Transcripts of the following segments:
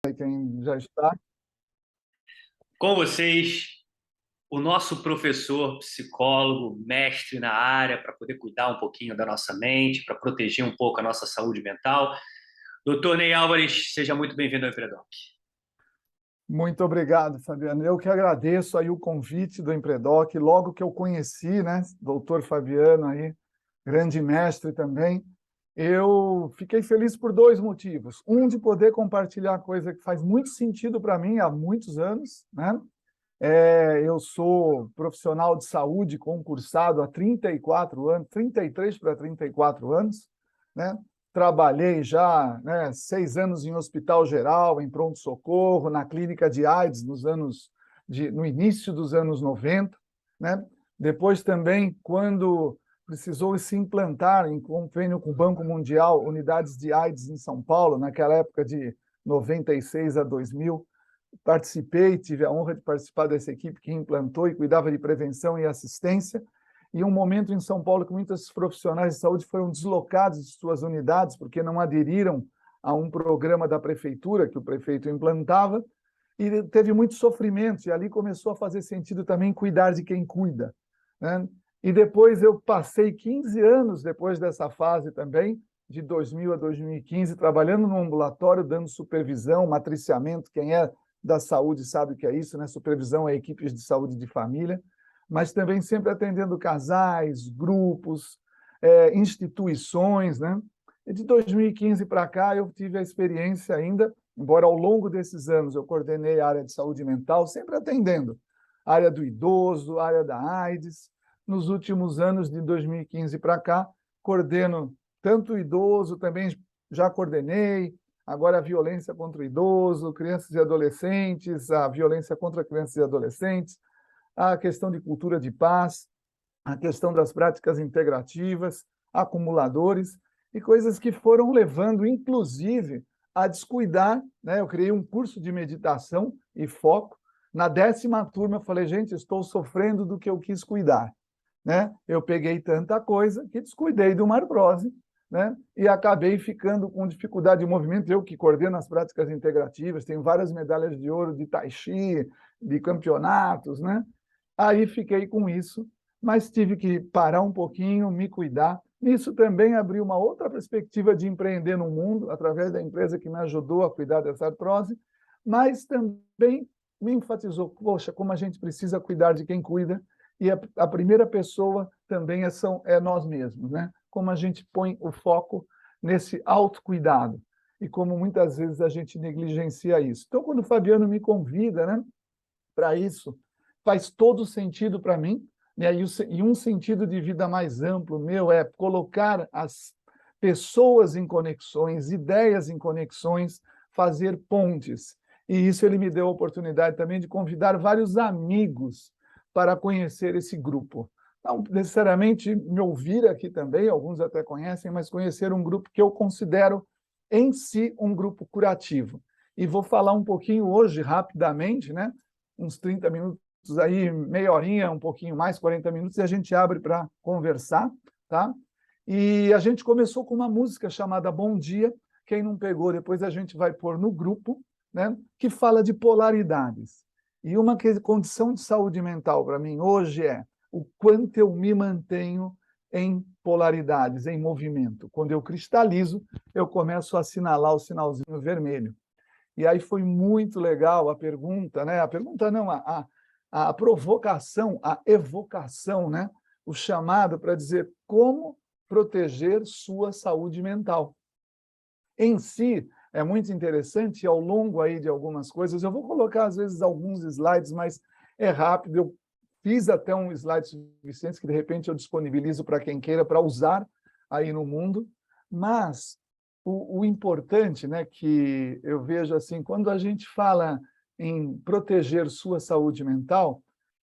Quem já está. Com vocês, o nosso professor, psicólogo, mestre na área, para poder cuidar um pouquinho da nossa mente, para proteger um pouco a nossa saúde mental. Doutor Ney Álvares, seja muito bem-vindo ao Empredoc. Muito obrigado, Fabiano. Eu que agradeço aí o convite do Empredoc, logo que eu conheci, né, doutor Fabiano aí, grande mestre também, eu fiquei feliz por dois motivos. Um, de poder compartilhar coisa que faz muito sentido para mim há muitos anos, né? Eu sou profissional de saúde concursado há 34 anos, 33 para 34 anos, né? Trabalhei já, né, 6 anos em hospital geral, em pronto-socorro, na clínica de AIDS no início dos anos 90, né? Depois também, quando precisou se implantar em convênio com o Banco Mundial, unidades de AIDS em São Paulo, naquela época de 96 a 2000, participei, tive a honra de participar dessa equipe que implantou e cuidava de prevenção e assistência, e um momento em São Paulo que muitos profissionais de saúde foram deslocados de suas unidades porque não aderiram a um programa da prefeitura que o prefeito implantava, e teve muito sofrimento, e ali começou a fazer sentido também cuidar de quem cuida, né? E depois eu passei 15 anos depois dessa fase também, de 2000 a 2015, trabalhando no ambulatório, dando supervisão, matriciamento, quem é da saúde sabe o que é isso, né? Supervisão a equipes de saúde de família, mas também sempre atendendo casais, grupos, instituições, né? E de 2015 para cá eu tive a experiência ainda, embora ao longo desses anos eu coordenei a área de saúde mental, sempre atendendo a área do idoso, a área da AIDS. Nos últimos anos, de 2015 para cá, coordeno tanto o idoso, também já coordenei, agora a violência contra o idoso, crianças e adolescentes, a violência contra crianças e adolescentes, a questão de cultura de paz, a questão das práticas integrativas, acumuladores, e coisas que foram levando, inclusive, a descuidar, né? Eu criei um curso de meditação e foco. Na 10ª turma, eu falei, gente, estou sofrendo do que eu quis cuidar, né? Eu peguei tanta coisa que descuidei do artrose, né? E acabei ficando com dificuldade de movimento. Eu que coordeno as práticas integrativas, tenho várias medalhas de ouro de tai chi, de campeonatos, né? Aí fiquei com isso, mas tive que parar um pouquinho, me cuidar. Isso também abriu uma outra perspectiva de empreender no mundo, através da empresa que me ajudou a cuidar dessa artrose, mas também me enfatizou, poxa, como a gente precisa cuidar de quem cuida, e a primeira pessoa também é nós mesmos, né? Como a gente põe o foco nesse autocuidado, e como muitas vezes a gente negligencia isso. Então, quando o Fabiano me convida, né, para isso, faz todo sentido para mim, né? E um sentido de vida mais amplo meu é colocar as pessoas em conexões, ideias em conexões, fazer pontes. E isso ele me deu a oportunidade também de convidar vários amigos para conhecer esse grupo. Não necessariamente me ouvir aqui também, alguns até conhecem, mas conhecer um grupo que eu considero em si um grupo curativo. E vou falar um pouquinho hoje, rapidamente, né? Uns 30 minutos aí, meia horinha, um pouquinho mais, 40 minutos, e a gente abre para conversar, tá? E a gente começou com uma música chamada Bom Dia. Quem não pegou, depois a gente vai pôr no grupo, né? Que fala de polaridades. E uma condição de saúde mental para mim hoje é o quanto eu me mantenho em polaridades, em movimento. Quando eu cristalizo, eu começo a assinalar o sinalzinho vermelho. E aí foi muito legal a pergunta, né? A pergunta não, a provocação, a evocação, né? O chamado para dizer como proteger sua saúde mental. Em si, é muito interessante, e ao longo aí de algumas coisas, eu vou colocar às vezes alguns slides, mas é rápido, eu fiz até um slide suficiente que de repente eu disponibilizo para quem queira para usar aí no mundo, mas o importante, né, que eu vejo assim, quando a gente fala em proteger sua saúde mental,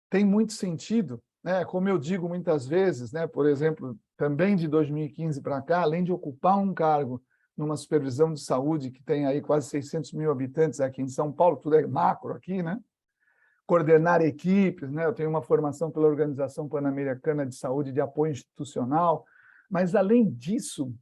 tem muito sentido, né? Como eu digo muitas vezes, né, por exemplo, também de 2015 para cá, além de ocupar um cargo numa supervisão de saúde que tem aí quase 600 mil habitantes aqui em São Paulo, tudo é macro aqui, né? Coordenar equipes, né? Eu tenho uma formação pela Organização Pan-Americana de Saúde de Apoio Institucional, mas além disso,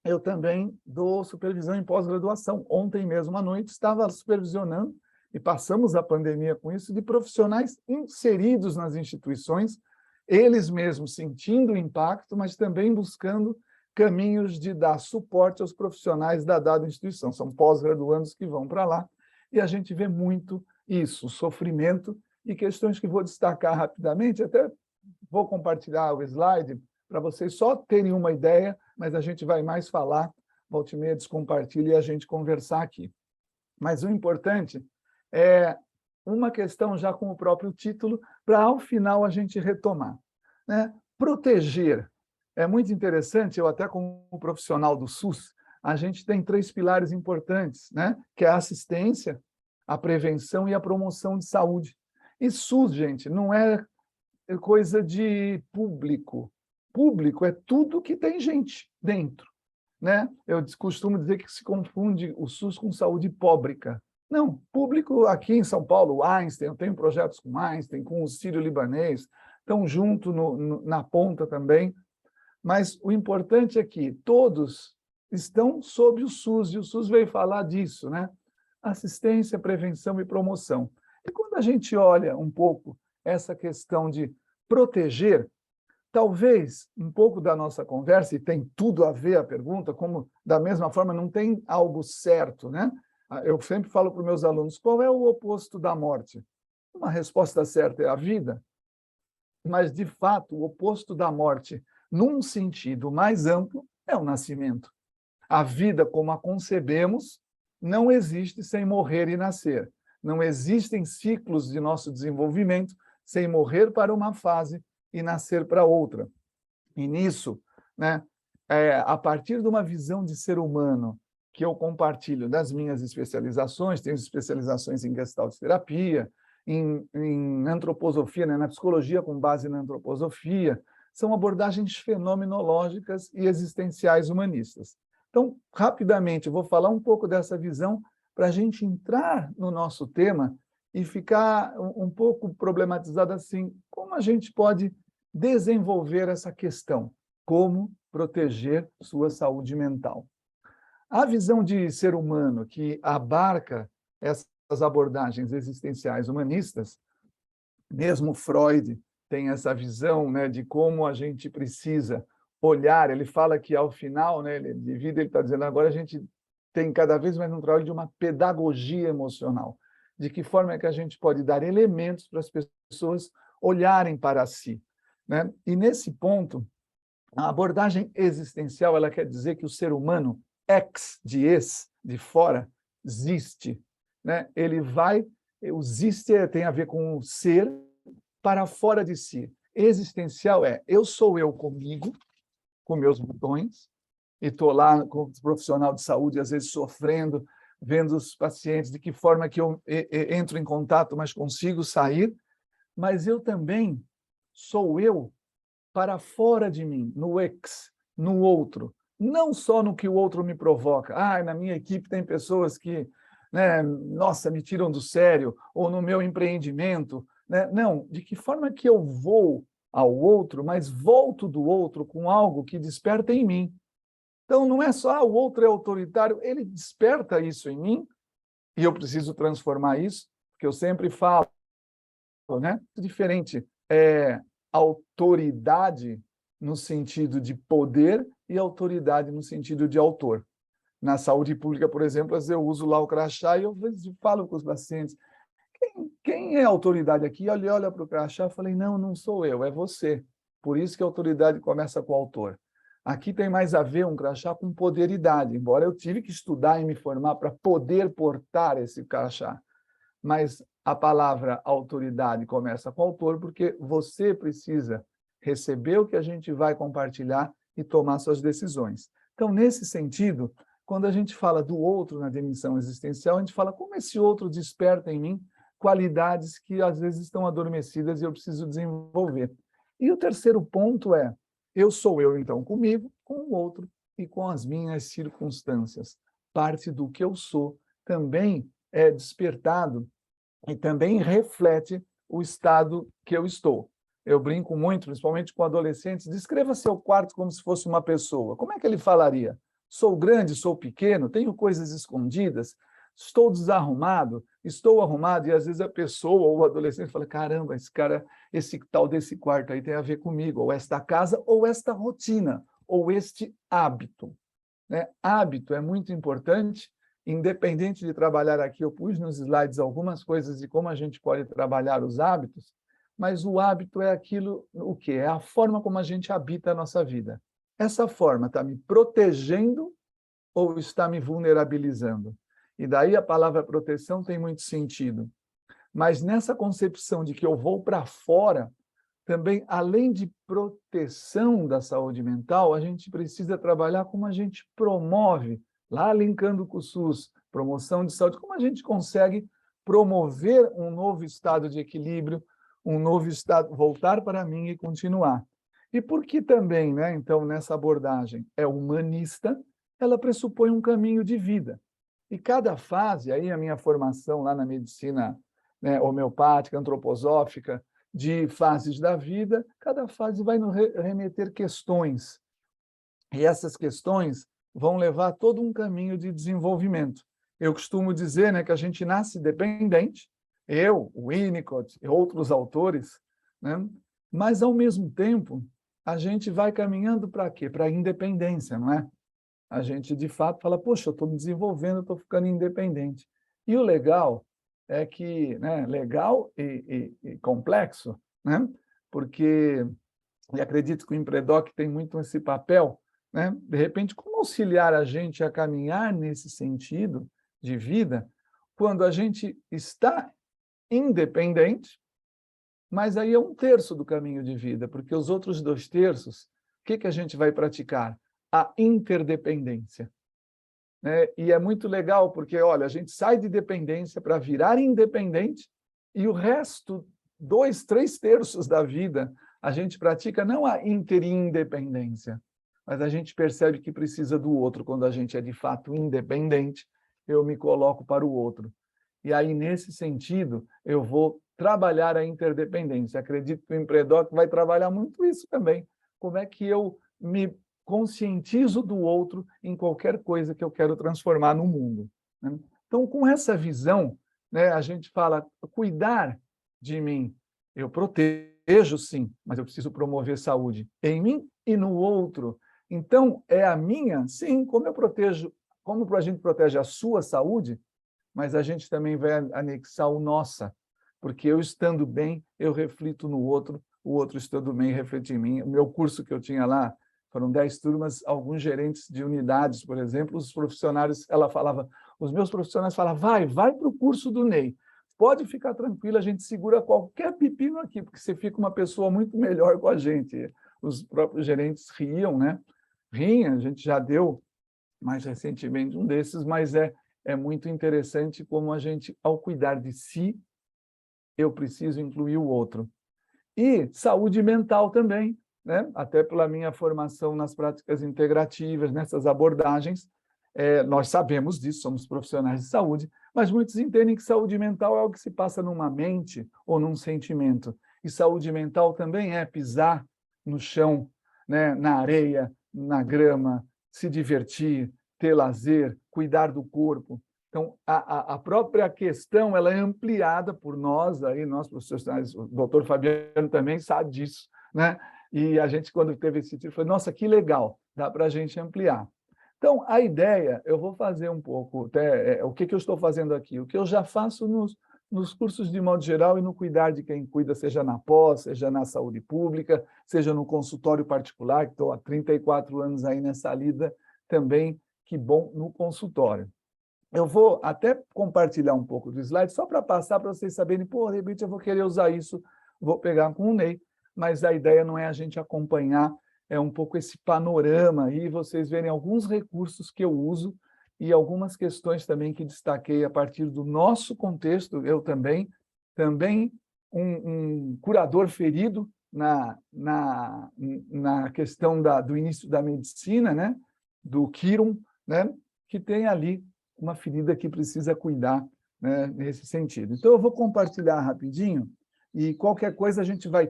eu também dou supervisão em pós-graduação. Ontem mesmo à noite estava supervisionando, e passamos a pandemia com isso, de profissionais inseridos nas instituições, eles mesmos sentindo o impacto, mas também buscando caminhos de dar suporte aos profissionais da dada instituição. São pós-graduandos que vão para lá, e a gente vê muito isso, sofrimento e questões que vou destacar rapidamente, até vou compartilhar o slide para vocês só terem uma ideia, mas a gente vai mais falar, volta e meia descompartilha e a gente conversar aqui. Mas o importante é uma questão já com o próprio título, para ao final a gente retomar, né? Proteger. É muito interessante, eu até como profissional do SUS, a gente tem 3 pilares importantes, né? Que é a assistência, a prevenção e a promoção de saúde. E SUS, gente, não é coisa de público. Público é tudo que tem gente dentro, né? Eu costumo dizer que se confunde o SUS com saúde pública. Não, público aqui em São Paulo, o Einstein, eu tenho projetos com o Einstein, com o Sírio-Libanês, estão junto na ponta também, mas o importante é que todos estão sob o SUS, e o SUS veio falar disso, né? Assistência, prevenção e promoção. E quando a gente olha um pouco essa questão de proteger, talvez um pouco da nossa conversa, e tem tudo a ver a pergunta, como da mesma forma não tem algo certo, né? Eu sempre falo para os meus alunos, qual é o oposto da morte? Uma resposta certa é a vida, mas, de fato, o oposto da morte, num sentido mais amplo, é o nascimento. A vida, como a concebemos, não existe sem morrer e nascer. Não existem ciclos de nosso desenvolvimento sem morrer para uma fase e nascer para outra. E nisso, né, a partir de uma visão de ser humano que eu compartilho das minhas especializações, tenho especializações em Gestalt terapia, em antroposofia, né, na psicologia com base na antroposofia, são abordagens fenomenológicas e existenciais humanistas. Então, rapidamente, eu vou falar um pouco dessa visão para a gente entrar no nosso tema e ficar um pouco problematizado assim, como a gente pode desenvolver essa questão, como proteger sua saúde mental. A visão de ser humano que abarca essas abordagens existenciais humanistas, mesmo Freud tem essa visão, né, de como a gente precisa olhar, ele fala que ao final, né, de vida, ele está dizendo agora a gente tem cada vez mais um trabalho de uma pedagogia emocional, de que forma é que a gente pode dar elementos para as pessoas olharem para si, né? E nesse ponto, a abordagem existencial, ela quer dizer que o ser humano, de fora, existe, né? Ele vai, o existe tem a ver com o ser para fora de si. Existencial é, eu sou eu comigo, com meus botões, e estou lá como profissional de saúde, às vezes sofrendo, vendo os pacientes, de que forma que eu entro em contato, mas consigo sair, mas eu também sou eu para fora de mim, no outro, não só no que o outro me provoca. Na minha equipe tem pessoas que, né, nossa, me tiram do sério, ou no meu empreendimento, né? Não, de que forma que eu vou ao outro, mas volto do outro com algo que desperta em mim. Então, não é só o outro é autoritário, ele desperta isso em mim, e eu preciso transformar isso, porque eu sempre falo, né? Diferente é autoridade no sentido de poder e autoridade no sentido de autor. Na saúde pública, por exemplo, eu uso lá o crachá e eu falo com os pacientes, quem é autoridade aqui? Ele olha para o crachá e falei, não sou eu, é você. Por isso que a autoridade começa com o autor. Aqui tem mais a ver um crachá com poderidade, embora eu tive que estudar e me formar para poder portar esse crachá. Mas a palavra autoridade começa com autor, porque você precisa receber o que a gente vai compartilhar e tomar suas decisões. Então, nesse sentido, quando a gente fala do outro na dimensão existencial, a gente fala como esse outro desperta em mim qualidades que às vezes estão adormecidas e eu preciso desenvolver. E o terceiro ponto é, eu sou eu, então, comigo, com o outro e com as minhas circunstâncias. Parte do que eu sou também é despertado e também reflete o estado que eu estou. Eu brinco muito, principalmente com adolescentes, descreva seu quarto como se fosse uma pessoa. Como é que ele falaria? Sou grande, sou pequeno, tenho coisas escondidas, estou desarrumado, estou arrumado, e às vezes a pessoa ou o adolescente fala, caramba, esse tal desse quarto aí tem a ver comigo, ou esta casa, ou esta rotina, ou este hábito. Né? Hábito é muito importante, independente de trabalhar aqui, eu pus nos slides algumas coisas de como a gente pode trabalhar os hábitos, mas o hábito é aquilo, o quê? É a forma como a gente habita a nossa vida. Essa forma está me protegendo ou está me vulnerabilizando? E daí a palavra proteção tem muito sentido. Mas nessa concepção de que eu vou para fora, também, além de proteção da saúde mental, a gente precisa trabalhar como a gente promove, lá linkando com o SUS, promoção de saúde, como a gente consegue promover um novo estado de equilíbrio, um novo estado, voltar para mim e continuar. E por que também, né, então, nessa abordagem é humanista, ela pressupõe um caminho de vida. E cada fase, aí a minha formação lá na medicina, né, homeopática, antroposófica, de fases da vida, cada fase vai nos remeter questões. E essas questões vão levar todo um caminho de desenvolvimento. Eu costumo dizer, né, que a gente nasce dependente, eu, o Winnicott e outros autores, né, mas, ao mesmo tempo, a gente vai caminhando para quê? Para a independência, não é? A gente, de fato, fala, poxa, eu estou me desenvolvendo, estou ficando independente. E o legal é que, né, legal e complexo, né? Porque, e acredito que o Empredoc tem muito esse papel, né? De repente, como auxiliar a gente a caminhar nesse sentido de vida, quando a gente está independente, mas aí é um terço do caminho de vida, porque os outros 2/3, o que a gente vai praticar? A interdependência. Né? E é muito legal, porque, olha, a gente sai de dependência para virar independente, e o resto, 2/3 da vida, a gente pratica não a interindependência, mas a gente percebe que precisa do outro. Quando a gente é de fato independente, eu me coloco para o outro. E aí, nesse sentido, eu vou trabalhar a interdependência. Acredito que o Empredoc vai trabalhar muito isso também. Como é que eu me conscientizo do outro em qualquer coisa que eu quero transformar no mundo. Né? Então, com essa visão, né, a gente fala, cuidar de mim. Eu protejo, sim, mas eu preciso promover saúde em mim e no outro. Então, é a minha, sim, como eu protejo, como a gente protege a sua saúde, mas a gente também vai anexar o nossa, porque eu estando bem, eu reflito no outro, o outro estando bem, reflete em mim. O meu curso que eu tinha lá, foram 10 turmas, alguns gerentes de unidades, por exemplo, os profissionais, ela falava, os meus profissionais falavam, vai para o curso do Ney, pode ficar tranquilo, a gente segura qualquer pepino aqui, porque você fica uma pessoa muito melhor com a gente. Os próprios gerentes riam, né? Riem, a gente já deu mais recentemente um desses, mas é muito interessante como a gente, ao cuidar de si, eu preciso incluir o outro. E saúde mental também, né? Até pela minha formação nas práticas integrativas, nessas abordagens, nós sabemos disso, somos profissionais de saúde, mas muitos entendem que saúde mental é algo que se passa numa mente ou num sentimento. E saúde mental também é pisar no chão, né? Na areia, na grama, se divertir, ter lazer, cuidar do corpo. Então, a própria questão ela é ampliada por nós, aí, nós profissionais, o doutor Fabiano também sabe disso, né? E a gente, quando teve esse título, falou, nossa, que legal, dá para a gente ampliar. Então, a ideia, eu vou fazer um pouco, até, o que eu estou fazendo aqui? O que eu já faço nos cursos de modo geral e no cuidar de quem cuida, seja na pós, seja na saúde pública, seja no consultório particular, que estou há 34 anos aí nessa lida também, que bom, no consultório. Eu vou até compartilhar um pouco do slide, só para passar, para vocês saberem, pô, de repente eu vou querer usar isso, vou pegar com o Ney, mas a ideia não é a gente acompanhar, é um pouco esse panorama aí, vocês verem alguns recursos que eu uso e algumas questões também que destaquei a partir do nosso contexto, eu também um curador ferido na questão do início da medicina, né? Do Kiron, né? Que tem ali uma ferida que precisa cuidar, né, nesse sentido. Então, eu vou compartilhar rapidinho e qualquer coisa a gente vai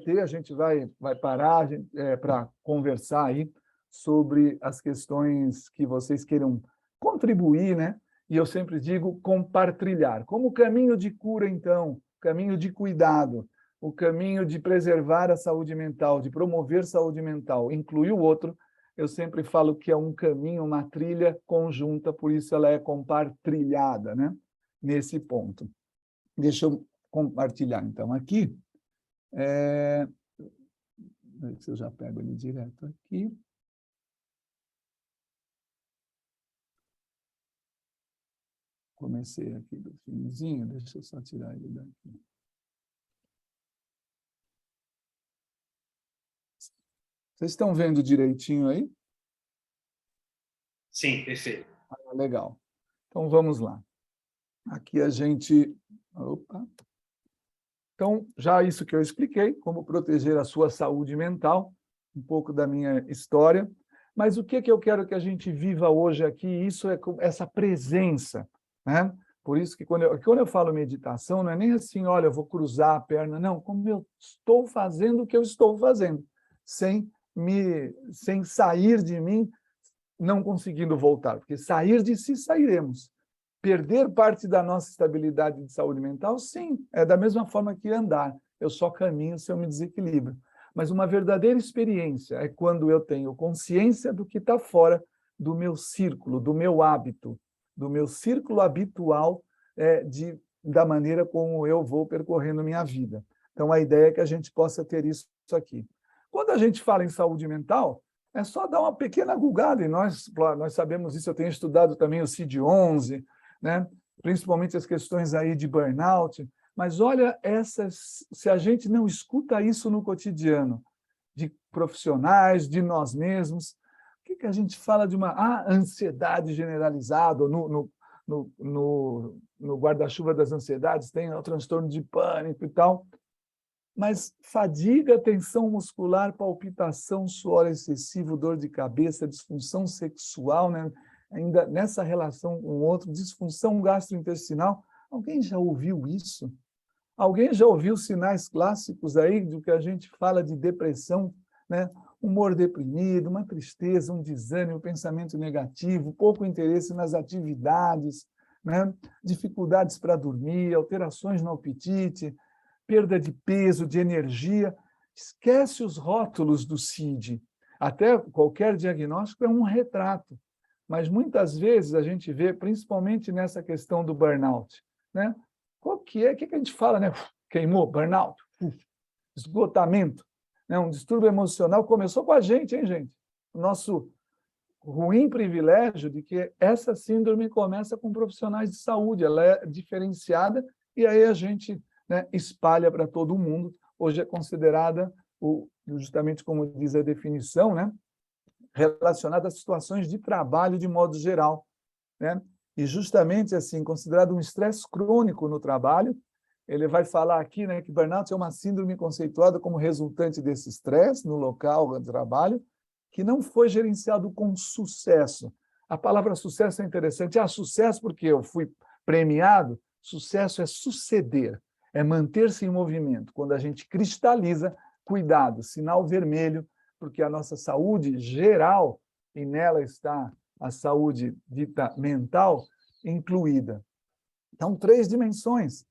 parar para conversar aí sobre as questões que vocês queiram contribuir, né? E eu sempre digo compartilhar. Como caminho de cura, então, caminho de cuidado, o caminho de preservar a saúde mental, de promover saúde mental, incluir o outro, eu sempre falo que é um caminho, uma trilha conjunta, por isso ela é compartilhada, né? Nesse ponto. Deixa eu compartilhar, então, aqui. Se eu já pego ele direto aqui. Comecei aqui do finzinho, deixa eu só tirar ele daqui. Vocês estão vendo direitinho aí? Sim, perfeito. Ah, legal. Então, vamos lá. Aqui a gente... Opa! Então, já isso que eu expliquei, como proteger a sua saúde mental, um pouco da minha história. Mas o que eu quero que a gente viva hoje aqui? Isso é essa presença, né? Por isso que quando eu falo meditação, não é nem assim, olha, eu vou cruzar a perna, não, como eu estou fazendo o que eu estou fazendo, sem sair de mim, não conseguindo voltar, porque sair de si sairemos. Perder parte da nossa estabilidade de saúde mental, sim, é da mesma forma que andar. Eu só caminho se eu me desequilibro. Mas uma verdadeira experiência é quando eu tenho consciência do que está fora do meu círculo, do meu hábito, do meu círculo habitual da maneira como eu vou percorrendo minha vida. Então, a ideia é que a gente possa ter isso aqui. Quando a gente fala em saúde mental, é só dar uma pequena gulgada, e nós sabemos isso, eu tenho estudado também o CID-11, né? Principalmente as questões aí de burnout, mas olha, se a gente não escuta isso no cotidiano, de profissionais, de nós mesmos, o que a gente fala de uma ansiedade generalizada, no guarda-chuva das ansiedades tem o transtorno de pânico e tal, mas fadiga, tensão muscular, palpitação, suor excessivo, dor de cabeça, disfunção sexual, né? Ainda nessa relação com o outro, disfunção gastrointestinal. Alguém já ouviu isso? Alguém já ouviu sinais clássicos aí do que a gente fala de depressão, né? Humor deprimido, uma tristeza, um desânimo, pensamento negativo, pouco interesse nas atividades, né? Dificuldades para dormir, alterações no apetite, perda de peso, de energia. Esquece os rótulos do CID. Até qualquer diagnóstico é um retrato. Mas muitas vezes a gente vê, principalmente nessa questão do burnout, né? O que a gente fala, né? Queimou, burnout, esgotamento, né? Um distúrbio emocional começou com a gente, hein, gente? O nosso ruim privilégio de que essa síndrome começa com profissionais de saúde, ela é diferenciada e aí a gente, né, espalha para todo mundo. Hoje é considerada, justamente como diz a definição, né, relacionada a situações de trabalho de modo geral, né? E justamente assim, considerado um estresse crônico no trabalho, ele vai falar aqui, né, que burnout é uma síndrome conceituada como resultante desse estresse no local de trabalho, que não foi gerenciado com sucesso. A palavra sucesso é interessante. Sucesso porque eu fui premiado. Sucesso é suceder, é manter-se em movimento. Quando a gente cristaliza, cuidado, sinal vermelho, porque a nossa saúde geral, e nela está a saúde dita mental, incluída. Então, 3 dimensões: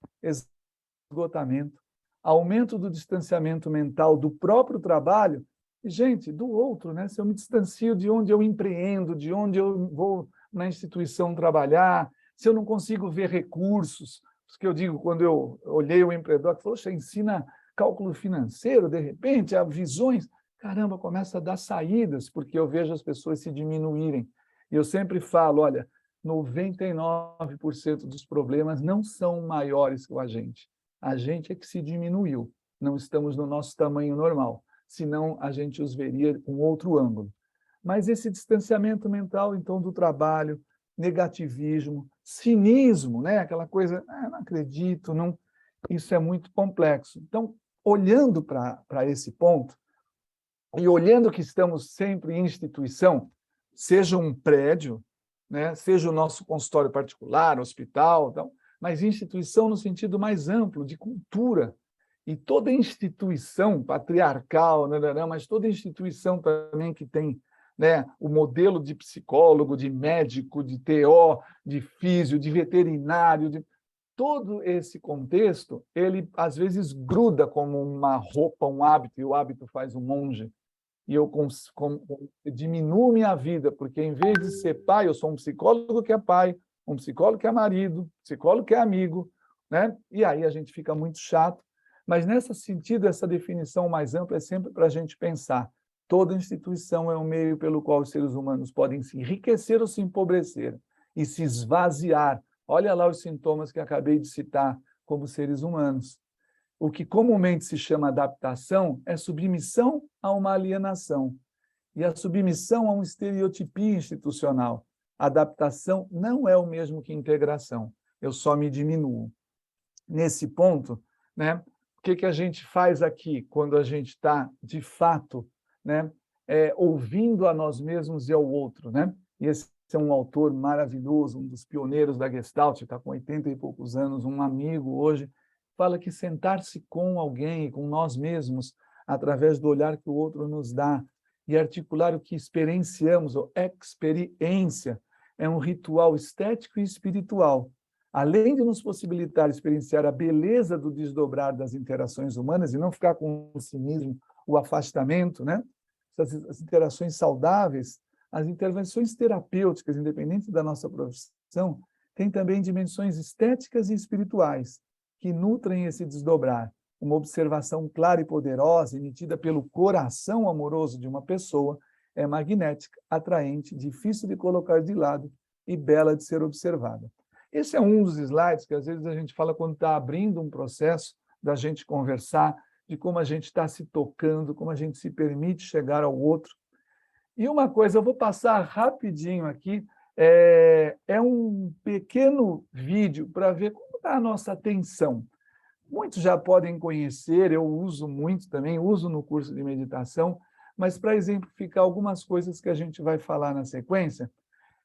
esgotamento, aumento do distanciamento mental do próprio trabalho e, gente, do outro, né? Se eu me distancio de onde eu empreendo, de onde eu vou na instituição trabalhar, se eu não consigo ver recursos, porque eu digo, quando eu olhei o empreendedor, que falou, ensina cálculo financeiro, de repente, há visões, caramba, começa a dar saídas, porque eu vejo as pessoas se diminuírem. E eu sempre falo, olha, 99% dos problemas não são maiores que a gente é que se diminuiu, não estamos no nosso tamanho normal, senão a gente os veria com outro ângulo. Mas esse distanciamento mental, então, do trabalho, negativismo, cinismo, né? Aquela coisa, não acredito, não... Isso é muito complexo. Então, olhando para esse ponto, e olhando que estamos sempre em instituição, seja um prédio, né? Seja o nosso consultório particular, hospital, então, mas instituição no sentido mais amplo, de cultura. E toda instituição patriarcal, mas toda instituição também que tem né, o modelo de psicólogo, de médico, de TO, de físio, de veterinário, todo esse contexto, ele às vezes gruda como uma roupa, um hábito, e o hábito faz um monge. E eu diminuo minha vida, porque em vez de ser pai, eu sou um psicólogo que é pai, um psicólogo que é marido, um psicólogo que é amigo, né? E aí a gente fica muito chato. Mas nesse sentido, essa definição mais ampla é sempre para a gente pensar. Toda instituição é um meio pelo qual os seres humanos podem se enriquecer ou se empobrecer e se esvaziar. Olha lá os sintomas que acabei de citar como seres humanos. O que comumente se chama adaptação é submissão a uma alienação. E a submissão a um estereotipia institucional. Adaptação não é o mesmo que integração. Eu só me diminuo. Nesse ponto, né, o que a gente faz aqui quando a gente está, de fato, né, ouvindo a nós mesmos e ao outro? Né? E esse é um autor maravilhoso, um dos pioneiros da Gestalt, está com 80 e poucos anos, um amigo hoje, fala que sentar-se com alguém, com nós mesmos, através do olhar que o outro nos dá, e articular o que experienciamos, ou experiência, é um ritual estético e espiritual. Além de nos possibilitar experienciar a beleza do desdobrar das interações humanas e não ficar com o cinismo, o afastamento, né? As interações saudáveis, as intervenções terapêuticas, independente da nossa profissão, têm também dimensões estéticas e espirituais, que nutrem esse desdobrar. Uma observação clara e poderosa, emitida pelo coração amoroso de uma pessoa, é magnética, atraente, difícil de colocar de lado e bela de ser observada. Esse é um dos slides que, às vezes, a gente fala quando está abrindo um processo da gente conversar, de como a gente está se tocando, como a gente se permite chegar ao outro. E uma coisa, eu vou passar rapidinho aqui, é um pequeno vídeo para ver como está a nossa atenção. Muitos já podem conhecer, eu uso muito também, uso no curso de meditação, mas para exemplificar algumas coisas que a gente vai falar na sequência,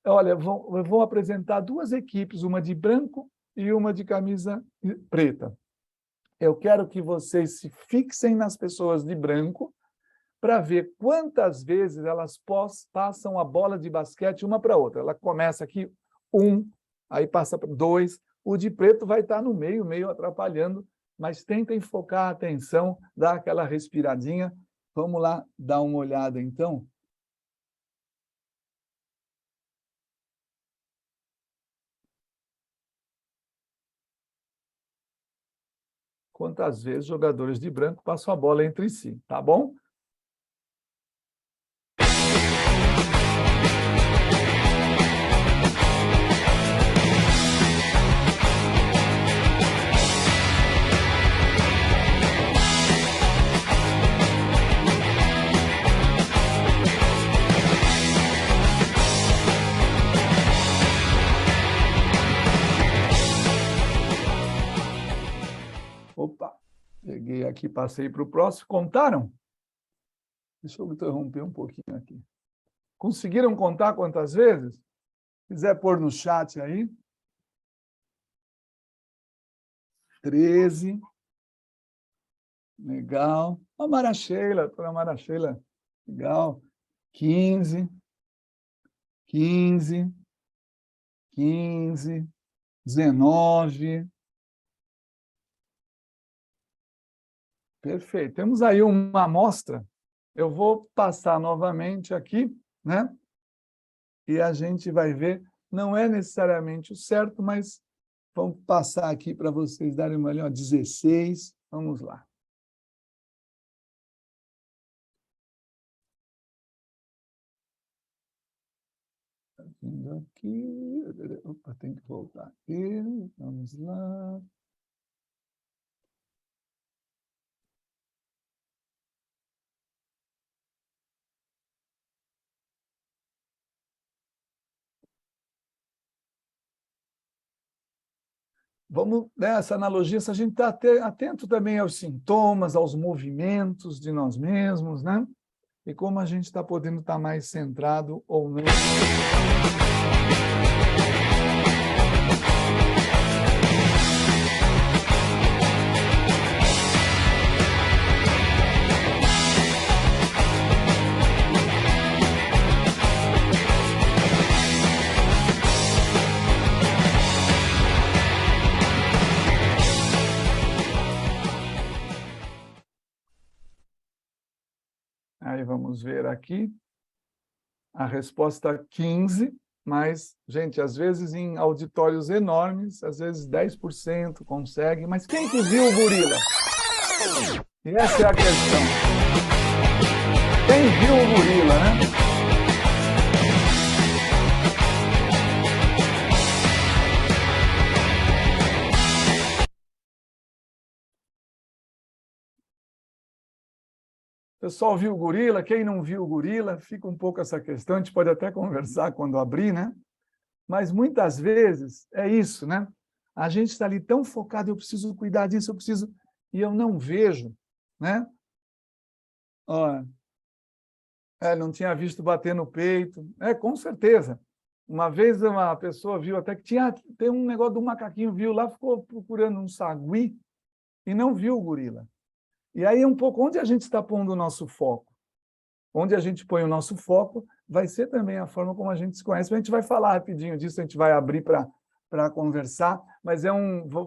olha, eu vou apresentar duas equipes, uma de branco e uma de camisa preta. Eu quero que vocês se fixem nas pessoas de branco para ver quantas vezes elas passam a bola de basquete uma para outra. Ela começa aqui, aí passa para 2, o de preto vai estar no meio, meio atrapalhando, mas tentem focar a atenção, dar aquela respiradinha. Vamos lá dar uma olhada, então? Quantas vezes jogadores de branco passam a bola entre si, tá bom? Opa, peguei aqui, passei para o próximo. Contaram? Deixa eu interromper um pouquinho aqui. Conseguiram contar quantas vezes? Se quiser pôr no chat aí. 13. Legal. A Mara Sheila, doutora Mara Sheila. Legal. 15. 15. 15. 19. Perfeito. Temos aí uma amostra. Eu vou passar novamente aqui, né? E a gente vai ver, não é necessariamente o certo, mas vamos passar aqui para vocês darem uma olhada. 16, vamos lá. Vindo aqui, opa, tem que voltar aqui, vamos lá. Vamos nessa analogia, se a gente está atento também aos sintomas, aos movimentos de nós mesmos, né? E como a gente está podendo estar mais centrado ou não. Aí vamos ver aqui. A resposta 15, mas, gente, às vezes em auditórios enormes, às vezes 10% consegue, mas quem que viu o gorila? E essa é a questão. Quem viu o gorila, né? O pessoal viu o gorila, quem não viu o gorila, fica um pouco essa questão, a gente pode até conversar quando abrir, né? Mas muitas vezes é isso, né? A gente está ali tão focado, eu preciso cuidar disso, eu preciso, e eu não vejo, né? Ó, não tinha visto bater no peito. Com certeza. Uma vez uma pessoa viu até que tem um negócio do macaquinho, viu lá, ficou procurando um sagui e não viu o gorila. E aí um pouco onde a gente está pondo o nosso foco. Onde a gente põe o nosso foco vai ser também a forma como a gente se conhece. A gente vai falar rapidinho disso, a gente vai abrir para conversar, mas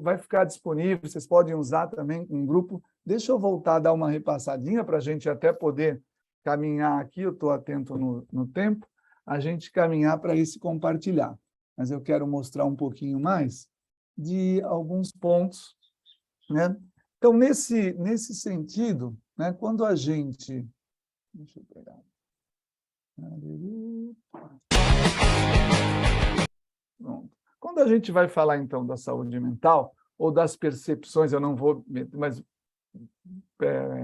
vai ficar disponível, vocês podem usar também um grupo. Deixa eu voltar a dar uma repassadinha para a gente até poder caminhar aqui, eu estou atento no tempo, a gente caminhar para esse compartilhar. Mas eu quero mostrar um pouquinho mais de alguns pontos, né? Então, nesse sentido, né, quando a gente... Deixa eu pegar. Pronto. Quando a gente vai falar, então, da saúde mental, ou das percepções, eu não vou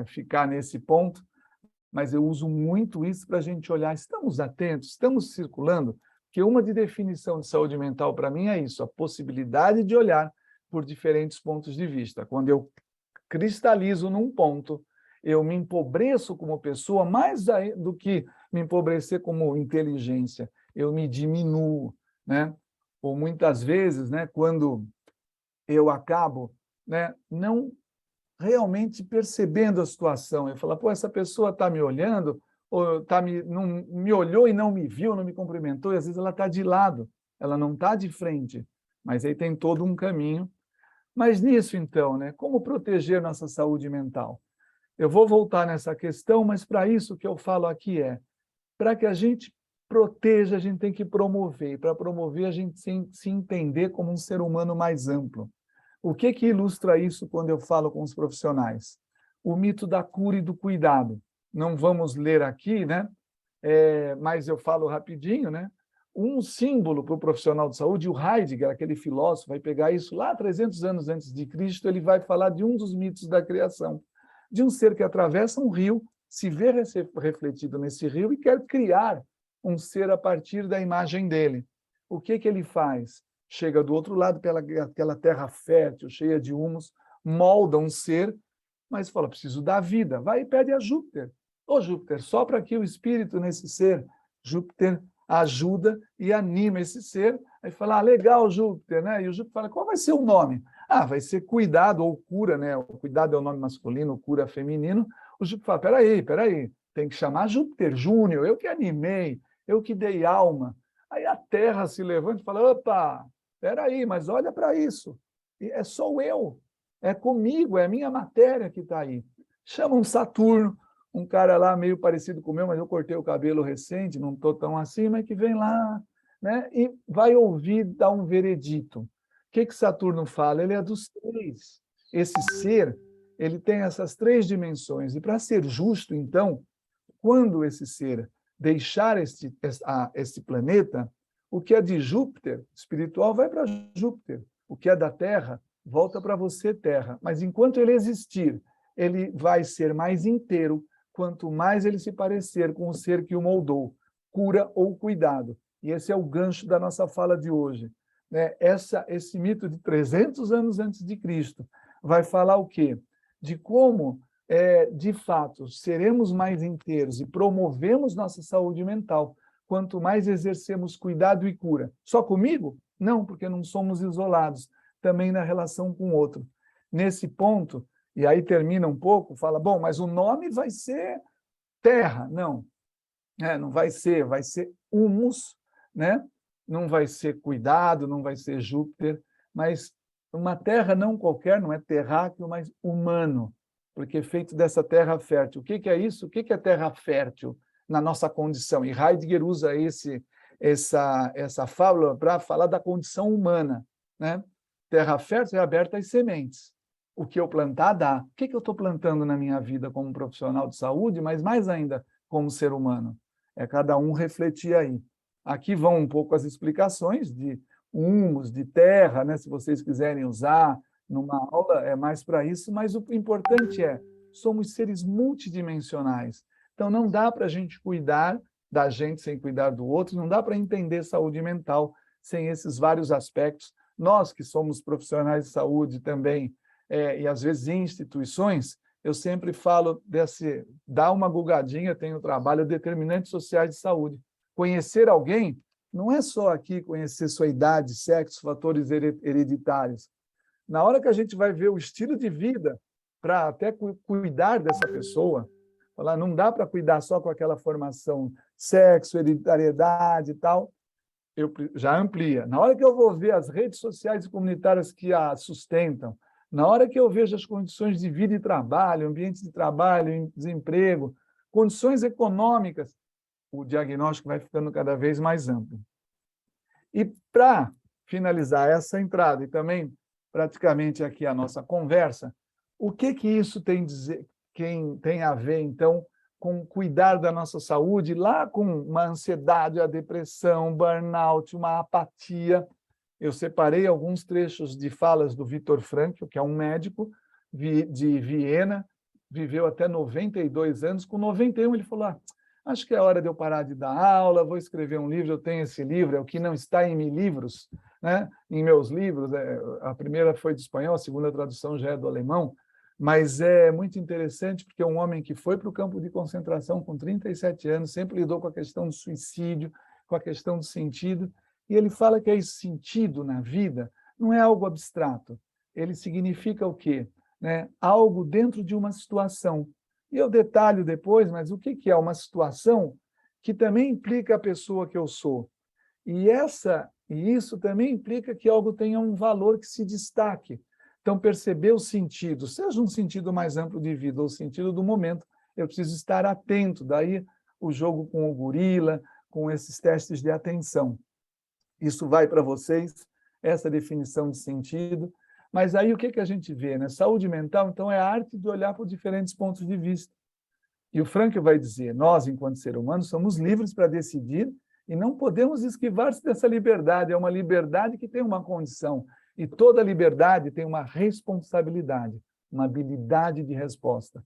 ficar nesse ponto, mas eu uso muito isso para a gente olhar, estamos atentos, estamos circulando, porque uma de definição de saúde mental para mim é isso, a possibilidade de olhar por diferentes pontos de vista. Quando eu cristalizo num ponto, eu me empobreço como pessoa, mais do que me empobrecer como inteligência, eu me diminuo, né? Ou muitas vezes, né, quando eu acabo, né, não realmente percebendo a situação, eu falo, pô, essa pessoa está me olhando, ou não me olhou e não me viu, não me cumprimentou, e às vezes ela está de lado, ela não está de frente, mas aí tem todo um caminho. Mas nisso, então, né, como proteger nossa saúde mental? Eu vou voltar nessa questão, mas para isso que eu falo aqui para que a gente proteja, a gente tem que promover. E para promover, a gente se entender como um ser humano mais amplo. O que ilustra isso quando eu falo com os profissionais? O mito da cura e do cuidado. Não vamos ler aqui, né? Mas eu falo rapidinho, né? Um símbolo para o profissional de saúde, o Heidegger, aquele filósofo, vai pegar isso lá 300 anos antes de Cristo, ele vai falar de um dos mitos da criação, de um ser que atravessa um rio, se vê refletido nesse rio e quer criar um ser a partir da imagem dele. O que ele faz? Chega do outro lado, pelaquela terra fértil, cheia de humus, molda um ser, mas fala, preciso dar vida. Vai e pede a Júpiter. Ô Júpiter, sopra aqui o espírito nesse ser. Júpiter ajuda e anima esse ser. Aí fala, legal, Júpiter, né? E o Júpiter fala, qual vai ser o nome? Vai ser cuidado ou cura, né? O cuidado é o nome masculino, cura é feminino. O Júpiter fala, peraí, tem que chamar Júpiter Júnior, eu que animei, eu que dei alma. Aí a Terra se levanta e fala, opa, peraí, mas olha para isso. Sou eu, é comigo, é a minha matéria que está aí. Chama um Saturno, um cara lá meio parecido com o meu, mas eu cortei o cabelo recente, não estou tão assim, mas que vem lá, né? E vai ouvir, dar um veredito. O que Saturno fala? Ele é dos três. Esse ser, ele tem essas três dimensões. E para ser justo, então, quando esse ser deixar esse planeta, o que é de Júpiter, espiritual, vai para Júpiter. O que é da Terra, volta para você, Terra. Mas enquanto ele existir, ele vai ser mais inteiro, quanto mais ele se parecer com o ser que o moldou, cura ou cuidado. E esse é o gancho da nossa fala de hoje. Né? Esse mito de 300 anos antes de Cristo vai falar o quê? De como, de fato, seremos mais inteiros e promovemos nossa saúde mental, quanto mais exercemos cuidado e cura. Só comigo? Não, porque não somos isolados, também na relação com o outro. Nesse ponto, e aí termina um pouco, fala, bom, mas o nome vai ser Terra. Não, não vai ser humus, né? Não vai ser cuidado, não vai ser Júpiter, mas uma terra não qualquer, não é terráqueo, mas humano. porque é feito dessa terra fértil. O que é isso? O que é terra fértil na nossa condição? E Heidegger usa essa fábula para falar da condição humana, né? Terra fértil é aberta às sementes. O que eu plantar, dá. O que eu estou plantando na minha vida como profissional de saúde, mas mais ainda como ser humano? É cada um refletir aí. Aqui vão um pouco as explicações de humus, de terra, né? Se vocês quiserem usar numa aula, é mais para isso, mas o importante é, somos seres multidimensionais. Então, não dá para a gente cuidar da gente sem cuidar do outro, não dá para entender saúde mental sem esses vários aspectos. Nós, que somos profissionais de saúde também, e às vezes em instituições, eu sempre falo dar uma gugadinha, tem o trabalho determinantes sociais de saúde. Conhecer alguém não é só aqui conhecer sua idade, sexo, fatores hereditários. Na hora que a gente vai ver o estilo de vida para até cuidar dessa pessoa, falar, não dá para cuidar só com aquela formação, sexo, hereditariedade e tal, eu já amplia. Na hora que eu vou ver as redes sociais e comunitárias que a sustentam, na hora que eu vejo as condições de vida e trabalho, ambientes de trabalho, desemprego, condições econômicas, o diagnóstico vai ficando cada vez mais amplo. E para finalizar essa entrada e também praticamente aqui a nossa conversa, o que isso tem a ver, então, com cuidar da nossa saúde, lá com uma ansiedade, a depressão, burnout, uma apatia. Eu separei alguns trechos de falas do Viktor Frankl, que é um médico de Viena, viveu até 92 anos. Com 91, ele falou, acho que é hora de eu parar de dar aula, vou escrever um livro, eu tenho esse livro, é o que não está em livros, né? Em meus livros. A primeira foi de espanhol, a segunda tradução já é do alemão, mas é muito interessante porque é um homem que foi para o campo de concentração com 37 anos, sempre lidou com a questão do suicídio, com a questão do sentido, e ele fala que esse sentido na vida não é algo abstrato, ele significa o quê? Né? Algo dentro de uma situação. E eu detalho depois, mas o que é uma situação que também implica a pessoa que eu sou? E isso também implica que algo tenha um valor que se destaque. Então, perceber o sentido, seja um sentido mais amplo de vida ou o sentido do momento, eu preciso estar atento. Daí o jogo com o gorila, com esses testes de atenção. Isso vai para vocês, essa definição de sentido. Mas aí o que a gente vê? Né? Saúde mental, então, é a arte de olhar por diferentes pontos de vista. E o Frankl vai dizer, nós, enquanto ser humano, somos livres para decidir e não podemos esquivar-se dessa liberdade. É uma liberdade que tem uma condição. E toda liberdade tem uma responsabilidade, uma habilidade de resposta.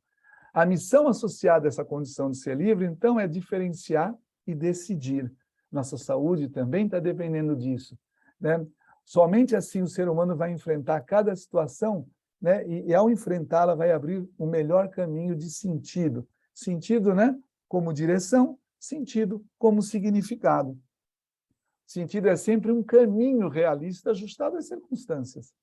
A missão associada a essa condição de ser livre, então, é diferenciar e decidir. Nossa saúde também está dependendo disso, né? Somente assim o ser humano vai enfrentar cada situação, né? E ao enfrentá-la, vai abrir o melhor caminho de sentido. Sentido, né? Como direção, sentido como significado. Sentido é sempre um caminho realista ajustado às circunstâncias.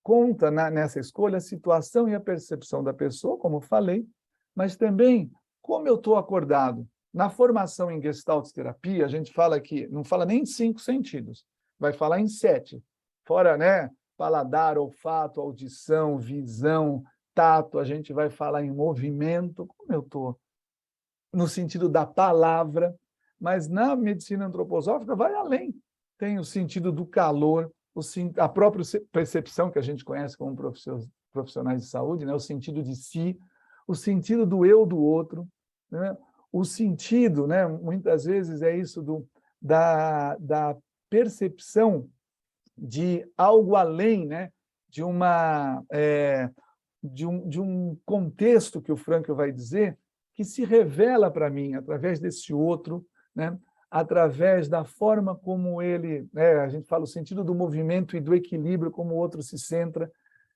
Conta nessa escolha a situação e a percepção da pessoa, como falei, mas também como eu estou acordado. Na formação em Gestalt terapia, a gente fala que não fala nem em 5 sentidos, vai falar em 7. Fora, né, paladar, olfato, audição, visão, tato, a gente vai falar em movimento, como eu estou no sentido da palavra, mas na medicina antroposófica vai além. Tem o sentido do calor, a própria percepção que a gente conhece como profissionais de saúde, né, o sentido de si, o sentido do eu do outro, né? O sentido, né, muitas vezes é isso da percepção de algo além, né, de um contexto que o Frankl vai dizer, que se revela para mim através desse outro, né, através da forma como ele, né, a gente fala o sentido do movimento e do equilíbrio, como o outro se centra.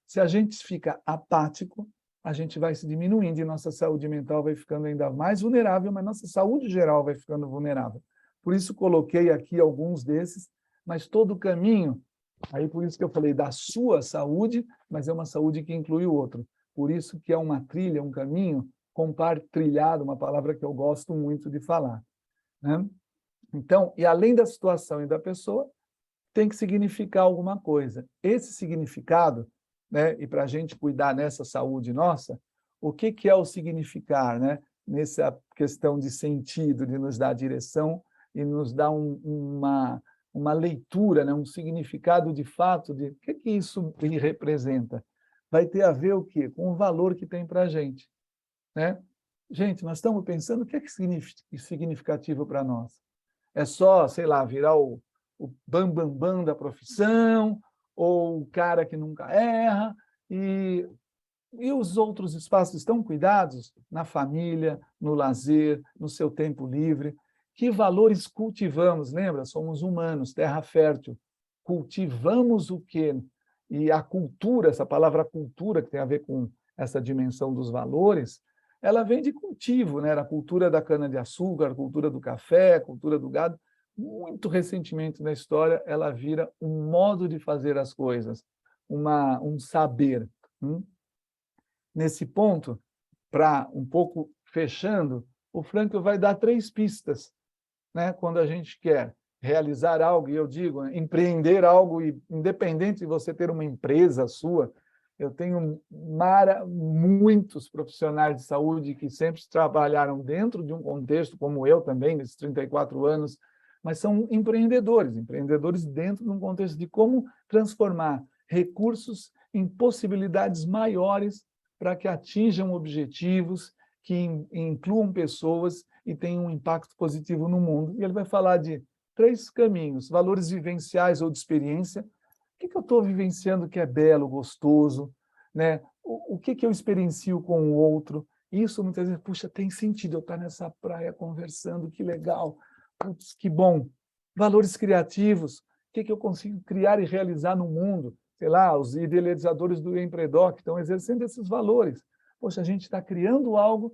Se a gente fica apático, a gente vai se diminuindo e nossa saúde mental vai ficando ainda mais vulnerável, mas nossa saúde geral vai ficando vulnerável. Por isso coloquei aqui alguns desses, mas todo o caminho, aí por isso que eu falei da sua saúde, mas é uma saúde que inclui o outro. Por isso que é uma trilha, um caminho compartilhado, uma palavra que eu gosto muito de falar, né? Então, e além da situação e da pessoa, tem que significar alguma coisa. Esse significado, né, e para a gente cuidar nessa saúde nossa, o que é o significar, né? Nessa questão de sentido, de nos dar direção e nos dar uma leitura, né? Um significado de fato de o que isso representa. Vai ter a ver o quê? Com o valor que tem para a gente, né? Gente, nós estamos pensando o que é significativo para nós. É só, sei lá, virar o bam, bam da profissão, ou o cara que nunca erra, e os outros espaços estão cuidados na família, no lazer, no seu tempo livre. Que valores cultivamos? Lembra? Somos humanos, terra fértil. Cultivamos o quê? E a cultura, essa palavra cultura, que tem a ver com essa dimensão dos valores, ela vem de cultivo, né? A cultura da cana-de-açúcar, a cultura do café, a cultura do gado. Muito recentemente na história, ela vira um modo de fazer as coisas, um saber. Nesse ponto, para um pouco fechando, o Frankl vai dar 3 pistas, né? Quando a gente quer realizar algo, e eu digo, né, empreender algo, e independente de você ter uma empresa sua, eu tenho muitos profissionais de saúde que sempre trabalharam dentro de um contexto, como eu também, nesses 34 anos, mas são empreendedores dentro de um contexto de como transformar recursos em possibilidades maiores para que atinjam objetivos, que incluam pessoas e tenham um impacto positivo no mundo. E ele vai falar de 3 caminhos: valores vivenciais ou de experiência. O que eu estou vivenciando que é belo, gostoso, né? O que eu experiencio com o outro? Isso muitas vezes, puxa, tem sentido eu estar nessa praia conversando, que legal, putz, que bom. Valores criativos, o que eu consigo criar e realizar no mundo? Sei lá, os idealizadores do Empredoc estão exercendo esses valores. Poxa, a gente está criando algo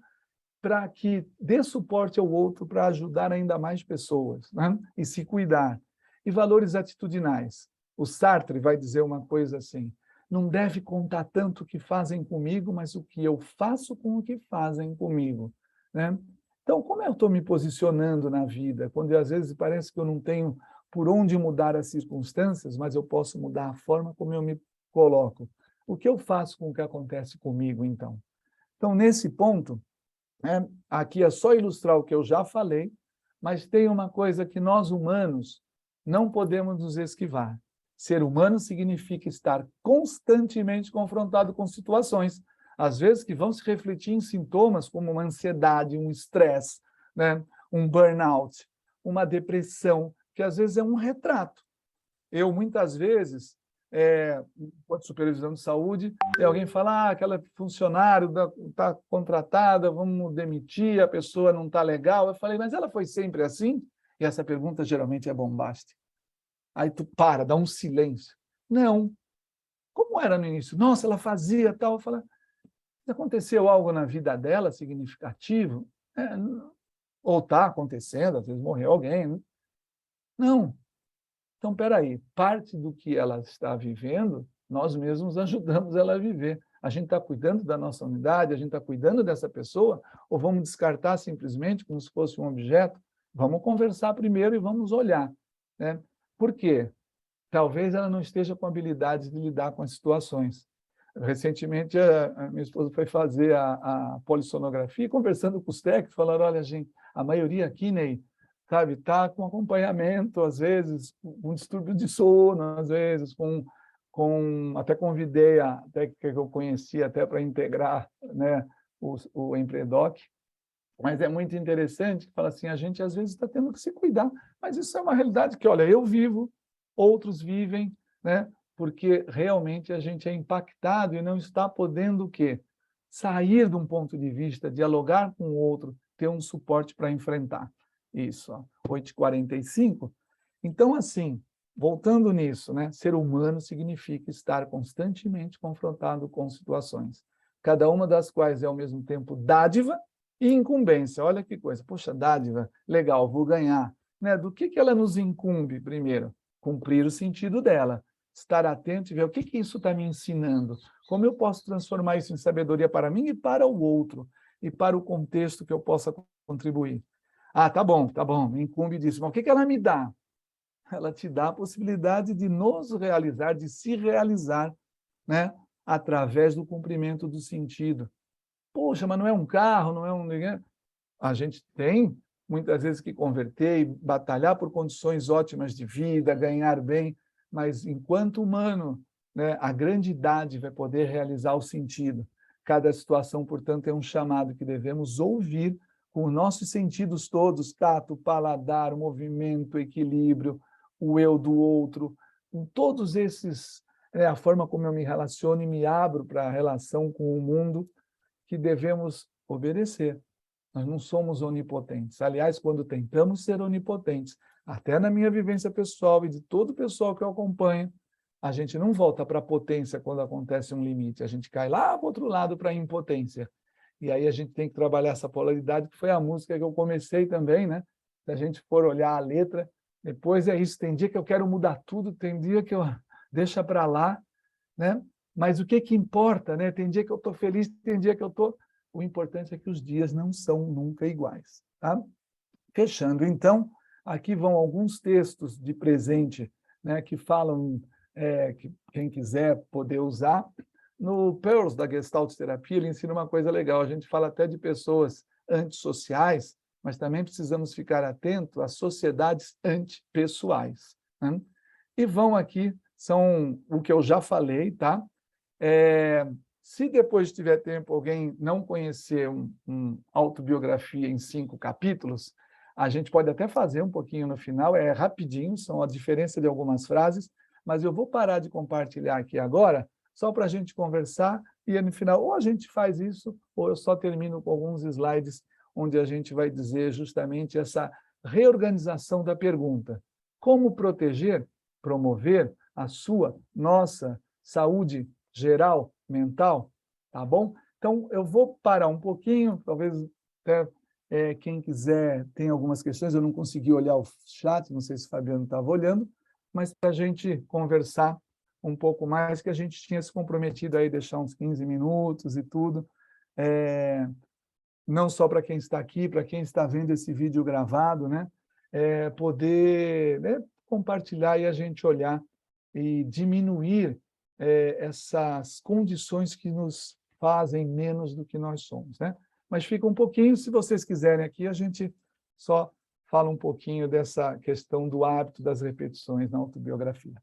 para que dê suporte ao outro, para ajudar ainda mais pessoas, né? E se cuidar. E valores atitudinais. O Sartre vai dizer uma coisa assim: não deve contar tanto o que fazem comigo, mas o que eu faço com o que fazem comigo, né? Então, como eu estou me posicionando na vida, quando às vezes parece que eu não tenho por onde mudar as circunstâncias, mas eu posso mudar a forma como eu me coloco. O que eu faço com o que acontece comigo, então? Então, nesse ponto, né, aqui é só ilustrar o que eu já falei, mas tem uma coisa que nós humanos não podemos nos esquivar. Ser humano significa estar constantemente confrontado com situações, às vezes que vão se refletir em sintomas como uma ansiedade, um estresse, né, um burnout, uma depressão, que às vezes é um retrato. Eu, muitas vezes, enquanto supervisão de saúde, e alguém fala, aquela funcionário está contratada, vamos demitir, a pessoa não está legal. Eu falei, mas ela foi sempre assim? E essa pergunta geralmente é bombástica. Aí tu para, dá um silêncio. Não. Como era no início? Nossa, ela fazia tal. Eu falo, aconteceu algo na vida dela significativo? Ou está acontecendo, às vezes morreu alguém. Né? Não. Então, espera aí, parte do que ela está vivendo, nós mesmos ajudamos ela a viver. A gente está cuidando da nossa unidade, a gente está cuidando dessa pessoa, ou vamos descartar simplesmente como se fosse um objeto? Vamos conversar primeiro e vamos olhar, né? Por quê? Talvez ela não esteja com habilidade de lidar com as situações. Recentemente, a minha esposa foi fazer a polissonografia, conversando com os técnicos, falaram, olha, gente, a maioria aqui, Ney, sabe, está com acompanhamento, às vezes, com distúrbio de sono, às vezes, até convidei a técnica que eu conheci até para integrar, né, o Empredoc, mas é muito interessante que fala assim, a gente às vezes está tendo que se cuidar, mas isso é uma realidade que, olha, eu vivo, outros vivem, né, porque realmente a gente é impactado e não está podendo o quê? Sair de um ponto de vista, dialogar com o outro, ter um suporte para enfrentar. Isso, 8h45. Então, assim, voltando nisso, né? Ser humano significa estar constantemente confrontado com situações, cada uma das quais é ao mesmo tempo dádiva e incumbência. Olha que coisa, poxa, dádiva, legal, vou ganhar. Né? Do que ela nos incumbe, primeiro? Cumprir o sentido dela, estar atento e ver o que isso está me ensinando, como eu posso transformar isso em sabedoria para mim e para o outro, e para o contexto que eu possa contribuir. Ah, tá bom, me incumbe disso. Mas o que ela me dá? Ela te dá a possibilidade de nos realizar, de se realizar, né? Através do cumprimento do sentido. Poxa, mas não é um carro, não é um... A gente tem, muitas vezes, que converter e batalhar por condições ótimas de vida, ganhar bem, mas, enquanto humano, né, a grande idade vai poder realizar o sentido. Cada situação, portanto, é um chamado que devemos ouvir com os nossos sentidos todos, tato, paladar, movimento, equilíbrio, o eu do outro, com todos esses, a forma como eu me relaciono e me abro para a relação com o mundo, que devemos obedecer. Nós não somos onipotentes. Aliás, quando tentamos ser onipotentes, até na minha vivência pessoal e de todo o pessoal que eu acompanho, a gente não volta para a potência quando acontece um limite, a gente cai lá para o outro lado para a impotência. E aí a gente tem que trabalhar essa polaridade, que foi a música que eu comecei também, né? Se a gente for olhar a letra, depois é isso, tem dia que eu quero mudar tudo, tem dia que eu deixa para lá, né? Mas o que que importa, né? Tem dia que eu estou feliz, tem dia que eu estou... O importante é que os dias não são nunca iguais, tá? Fechando, então, aqui vão alguns textos de presente, né, que falam, que quem quiser poder usar. No Pearls da Gestalt Terapia, ele ensina uma coisa legal, a gente fala até de pessoas antissociais, mas também precisamos ficar atentos às sociedades antipessoais, né? E vão aqui, são o que eu já falei, tá? Se depois tiver tempo alguém não conhecer um autobiografia em 5 capítulos, a gente pode até fazer um pouquinho no final, é rapidinho, são a diferença de algumas frases, mas eu vou parar de compartilhar aqui agora, só para a gente conversar, e no final ou a gente faz isso, ou eu só termino com alguns slides onde a gente vai dizer justamente essa reorganização da pergunta. Como proteger, promover a sua, nossa saúde geral, mental, tá bom? Então, eu vou parar um pouquinho, talvez até quem quiser tem algumas questões, eu não consegui olhar o chat, não sei se o Fabiano estava olhando, mas para a gente conversar um pouco mais, que a gente tinha se comprometido aí deixar uns 15 minutos e tudo, não só para quem está aqui, para quem está vendo esse vídeo gravado, né? Poder, né, compartilhar e a gente olhar e diminuir essas condições que nos fazem menos do que nós somos, né? Mas fica um pouquinho, se vocês quiserem aqui, a gente só fala um pouquinho dessa questão do hábito das repetições na autobiografia.